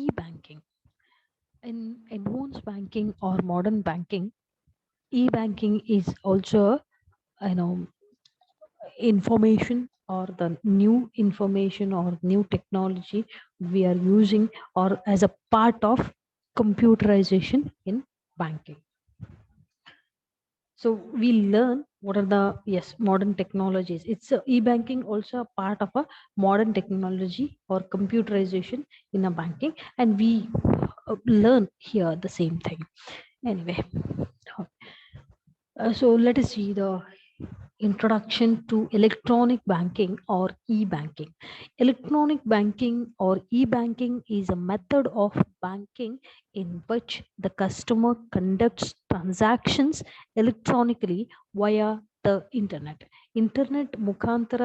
e-banking. In advanced banking or modern banking, e-banking is also, you know, information or the new information or new technology we are using or as a part of computerization in banking. So we learn what are the, yes, modern technologies. It's e-banking also a part of a modern technology or computerization in a banking, and we learn here the same thing. Anyway, so let us see the introduction to electronic banking or e-banking. Electronic banking or e-banking is a method of banking in which the customer conducts transactions electronically via the internet. Internet ಮುಖಾಂತರ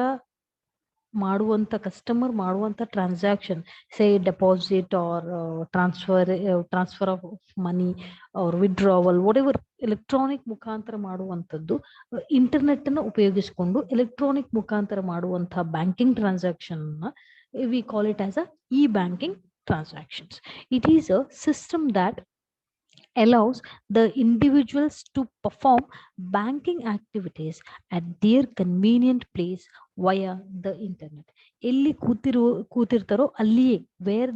ಮಾಡುವಂಥ customer ಮಾಡುವಂಥ transaction, say deposit or transfer of money or withdrawal, whatever electronic ಮುಖಾಂತರ ಮಾಡುವಂಥದ್ದು, internet ಅನ್ನು ಉಪಯೋಗಿಸಿಕೊಂಡು electronic ಮುಖಾಂತರ ಮಾಡುವಂಥ banking transaction we call it as a e banking transactions. It is a system that allows the individuals to perform banking activities at their convenient place via the internet. ಎಲ್ಲಿ ಕೂತಿರ್ತಾರೋ ಅಲ್ಲಿಯೇ, wear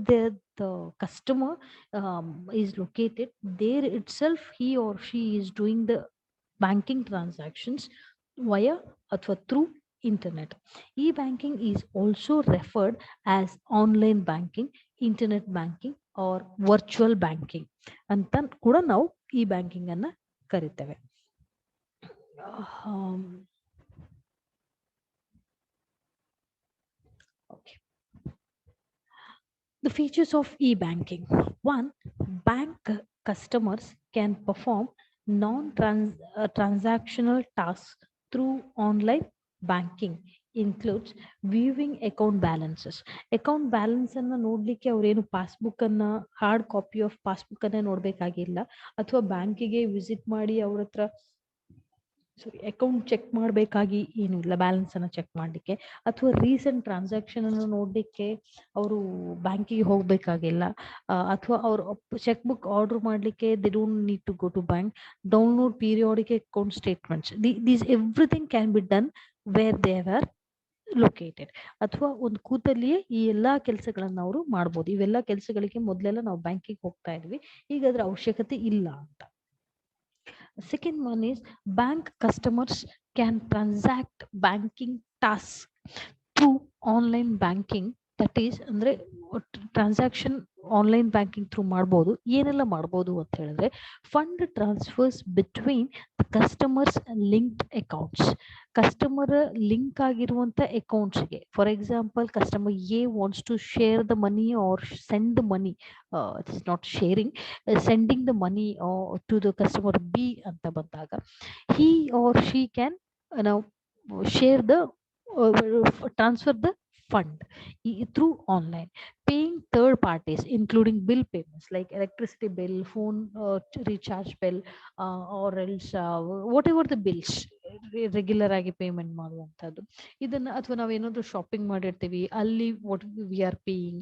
the customer is located, there itself he or she is doing the banking transactions via ಅಥವಾ through internet. E-banking is also referred as online banking, internet banking or virtual banking ಅಂತ ಕೂಡ ನಾವು ಈ banking ಅನ್ನ ಕರಿತೇವೆ. Okay. The features of e-banking. One, bank customers can perform non-transactional tasks through online banking. Includes viewing account balances. Account balance ಅನ್ನ ನೋಡ್ಲಿಕ್ಕೆ ಅವ್ರೇನು passbook ಅನ್ನ, ಹಾರ್ಡ್ ಕಾಪಿ ಆಫ್ ಪಾಸ್ಬುಕ್ ಅನ್ನೇ ನೋಡ್ಬೇಕಾಗಿಲ್ಲ, ಅಥವಾ ಬ್ಯಾಂಕಿಗೆ ವಿಸಿಟ್ ಮಾಡಿ ಅವ್ರ ಹತ್ರ ಅಕೌಂಟ್ ಚೆಕ್ ಮಾಡಬೇಕಾಗಿ ಏನು ಇಲ್ಲ, ಬ್ಯಾಲೆನ್ಸ್ ಅನ್ನ ಚೆಕ್ ಮಾಡಲಿಕ್ಕೆ, ಅಥವಾ ರೀಸೆಂಟ್ ಟ್ರಾನ್ಸಾಕ್ಷನ್ ಅನ್ನು ನೋಡಲಿಕ್ಕೆ ಅವರು ಬ್ಯಾಂಕಿಗೆ ಹೋಗಬೇಕಾಗಿಲ್ಲ, ಅಥವಾ ಅವ್ರು ಚೆಕ್ ಬುಕ್ ಆರ್ಡರ್ ಮಾಡಲಿಕ್ಕೆ they don't need to go to bank. Download periodic account statements, these everything can be done where they are located. ಅಥವಾ ಒಂದು ಕೂತಲ್ಲಿಯೇ ಈ ಎಲ್ಲಾ ಕೆಲಸಗಳನ್ನ ಅವರು ಮಾಡ್ಬೋದು. ಇವೆಲ್ಲ ಕೆಲಸಗಳಿಗೆ ಮೊದಲೆಲ್ಲ ನಾವು ಬ್ಯಾಂಕಿಗೆ ಹೋಗ್ತಾ ಇದ್ವಿ, ಈಗ ಅದ್ರ ಅವಶ್ಯಕತೆ ಇಲ್ಲ ಅಂತ. Second one is bank customers can transact banking tasks through online banking. That is ಅಂದ್ರೆ ಟ್ರಾನ್ಸಾಕ್ಷನ್ ಆನ್ಲೈನ್ ಬ್ಯಾಂಕಿಂಗ್ ಥ್ರೂ ಮಾಡ್ಬೋದು. ಏನೆಲ್ಲ ಮಾಡ್ಬೋದು ಅಂತ ಹೇಳಿದ್ರೆ, fund transfers between the customers linked accounts. Customer link ಆಗಿರುವಂಥ ಅಕೌಂಟ್ಸ್ಗೆ, for example customer A wants to share the money or send the money, it is not sharing, sending the money to the customer B ಅಂತ ಬಂದಾಗ, he or she can now share the transfer the fund through online. Paying third parties including bill payments like electricity bill, phone recharge bill, or else whatever the bills regular ಆಗಿ payment ಮಾಡುವಂಥದ್ದು. ಇದನ್ನ, ಅಥವಾ ನಾವೇನಾದ್ರು shopping ಮಾಡಿರ್ತೀವಿ ಅಲ್ಲಿ what we are paying,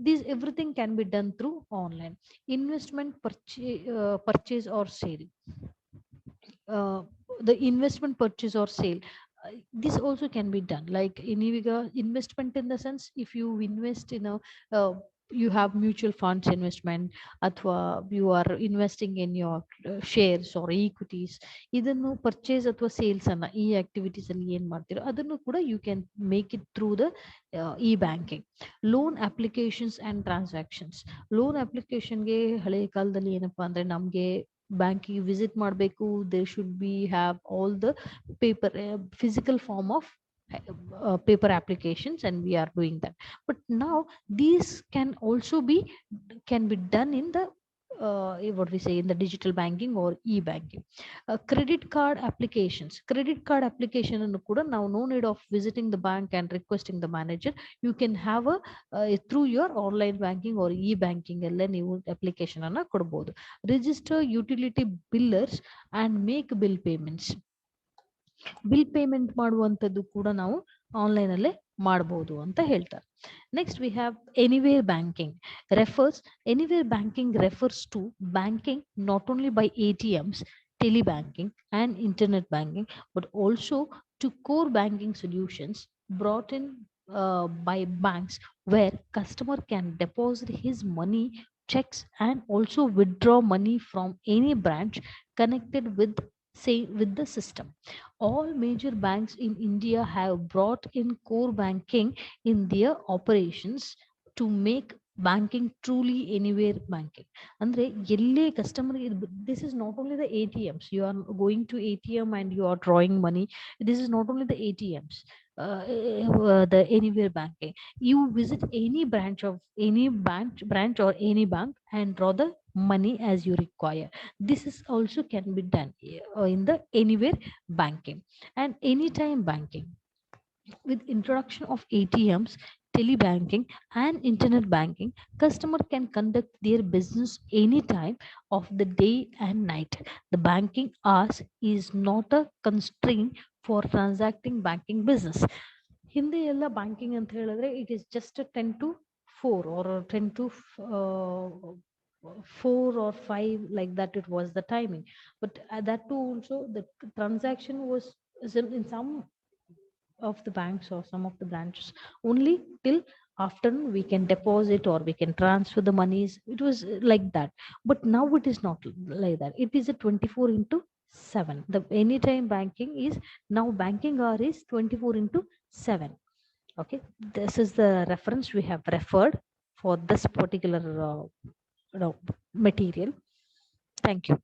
this everything can be done through online. Investment purchase or sale, the investment purchase or sale, this also can be done. Like in investment in the sense, if you invest in a you have mutual funds investment, ಅಥವಾ you are investing in your shares or equities, ಇದನ್ನು purchase ಅಥವಾ sales ಅನ್ನ ಈ activities ಅಲ್ಲಿ ಏನ್ ಮಾಡ್ತೀರೋ ಅದನ್ನು ಕೂಡ you can make it through the e banking. Loan applications and transactions. Loan ಅಪ್ಲಿಕೇಶನ್ಗೆ ಹಳೆಯ ಕಾಲದಲ್ಲಿ ಏನಪ್ಪಾ ಅಂದ್ರೆ, ನಮ್ಗೆ ಬ್ಯಾಂಕಿಗೆ ವಿಸಿಟ್ ಮಾಡಬೇಕು, they should be have all the paper physical form of paper applications, and we are doing that. But now these can be done in the what we say in the digital banking or e-banking. Credit card applications. Credit card application ಅನ್ನು ಕೂಡ ನಾವು no need of visiting the bank and requesting the manager. You can have a through your online banking or e-banking ಅಲ್ಲೇ ನೀವು application ಅನ್ನ ಕೊಡಬಹುದು. Register utility billers and make bill payments. Bill payment ಮಾಡುವಂಥದ್ದು ಕೂಡ ನಾವು ಆನ್ಲೈನಲ್ಲೇ ಮಾಡಬಹುದು ಅಂತ ಹೇಳ್ತಾರೆ. Next we have anywhere banking anywhere banking refers to banking not only by ATMs, telebanking and internet banking, but also to core banking solutions brought in by banks, where customer can deposit his money, checks and also withdraw money from any branch connected with, say, with the system. All major banks in India have brought in core banking in their operations to make banking truly anywhere banking. ಅಂದ್ರೆ ಎಲ್ಲೇ customer, this is not only the ATMs. You are going to ATM and you are drawing money. This is not only the ATMs, the anywhere banking. You visit any branch of any branch or any bank and draw the money as you require. This is also can be done in the anywhere banking. And anytime banking, with introduction of ATMs, telebanking and internet banking, customer can conduct their business anytime of the day and night. The banking hours is not a constraint for transacting banking business. ಹಿಂದೆ ಎಲ್ಲ banking ಅಂತ ಹೇಳಿದ್ರೆ it is just 10 to 4 or 10 to 4 or 5, like that it was the timing. But that too also the transaction was in some of the banks or some of the branches only till afternoon we can deposit or we can transfer the monies. It was like that. But now it is not like that. It is a 24 into 7. The anytime banking is now, banking hour is 24 into 7. Okay, this is the reference we have referred for this particular material. Thank you.